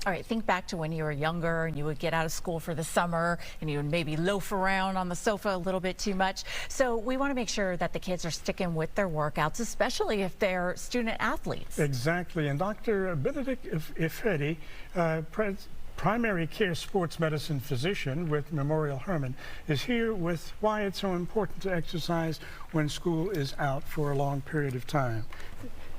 All right, think back to when you were younger and you would get out of school for the summer and you would maybe loaf around on the sofa a little bit too much. So we want to make sure that the kids are sticking with their workouts, especially if they're student athletes. Exactly. And Dr. Benedict Ifedi, primary care sports medicine physician with Memorial Hermann, is here with why it's so important to exercise when school is out for a long period of time.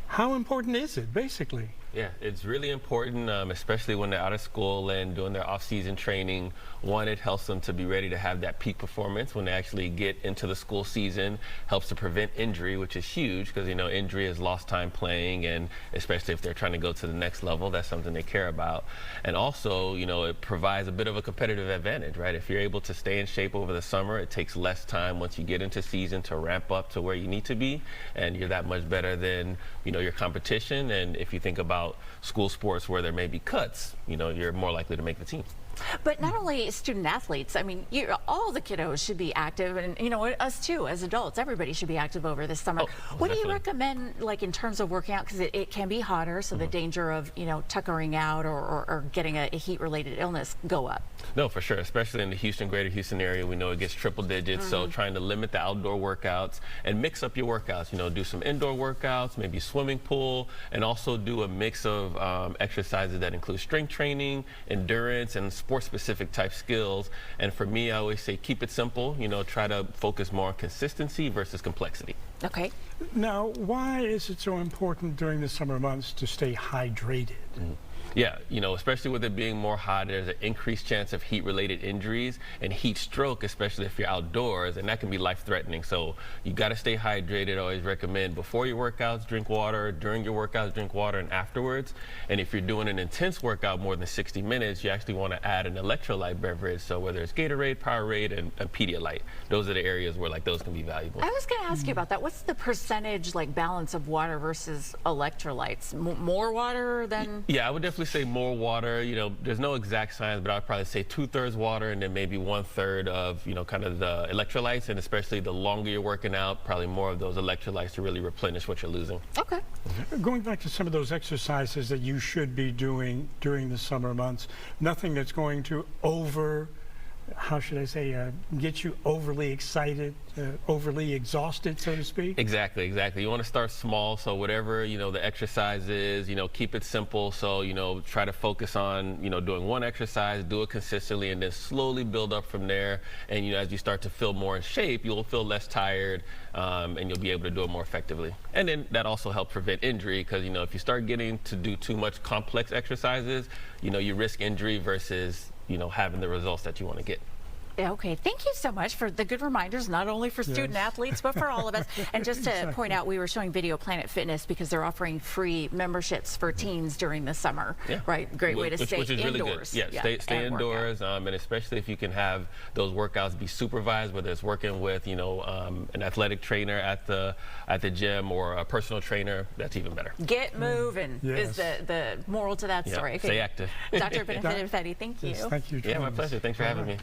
How important is it, basically? Yeah, it's really important, especially when they're out of school and doing their off-season training. One, it helps them to be ready to have that peak performance when they actually get into the school season. Helps to prevent injury, which is huge because, you know, injury is lost time playing, and especially if they're trying to go to the next level, that's something they care about. And also, you know, it provides a bit of a competitive advantage, right? If you're able to stay in shape over the summer, it takes less time once you get into season to ramp up to where you need to be, and you're that much better than, you know, your competition. And if you think about school sports where there may be cuts, you know, you're more likely to make the team. But not only student athletes, I mean, all the kiddos should be active, and, you know, us too, as adults, everybody should be active over this summer. What do you recommend, like, in terms of working out? Because it can be hotter, so the danger of, you know, tuckering out or getting a heat-related illness go up. No, for sure, especially in the greater Houston area, we know it gets triple digits, so trying to limit the outdoor workouts and mix up your workouts, you know, do some indoor workouts, maybe swimming pool, and also do a mix of exercises that include strength training, endurance, and sport-specific type skills. And for me, I always say keep it simple, you know, try to focus more on consistency versus complexity. Okay. Now, why is it so important during the summer months to stay hydrated? Yeah, you know, especially with it being more hot, there's an increased chance of heat-related injuries and heat stroke, especially if you're outdoors, and that can be life-threatening. So you got to stay hydrated. I always recommend before your workouts, drink water, during your workouts, drink water, and afterwards. And if you're doing an intense workout more than 60 minutes, you actually want to add an electrolyte beverage. So whether it's Gatorade, Powerade, and Pedialyte, those are the areas where, like, those can be valuable. I was going to ask you about that. What's the percentage, like, balance of water versus electrolytes? More water than? Yeah, I would definitely say more water. You know, there's no exact science, but I'd probably say 2/3 water and then maybe 1/3 of, you know, kind of the electrolytes. And especially the longer you're working out, probably more of those electrolytes to really replenish what you're losing. Okay. Going back to some of those exercises that you should be doing during the summer months, nothing that's going to how should I say, get you overly excited, overly exhausted, so to speak? Exactly. You want to start small, so whatever, you know, the exercise is, you know, keep it simple. So, you know, try to focus on, you know, doing one exercise, do it consistently, and then slowly build up from there. And, you know, as you start to feel more in shape, you'll feel less tired, and you'll be able to do it more effectively. And then that also helps prevent injury, because, you know, if you start getting to do too much complex exercises, you know, you risk injury versus, you know, having the results that you want to get. Okay, thank you so much for the good reminders, not only for student athletes, but for all of us. And just to point out, we were showing Video Planet Fitness because they're offering free memberships for teens during the summer, right? Great way to stay which is indoors. Really good. Stay indoors, and especially if you can have those workouts be supervised, whether it's working with, you know, an athletic trainer at the gym or a personal trainer, that's even better. Get moving is the moral to that story. Okay. Stay active. Dr. Benedict Ifedi, thank you. Yes, thank you. Yeah, my pleasure. Thanks for having me.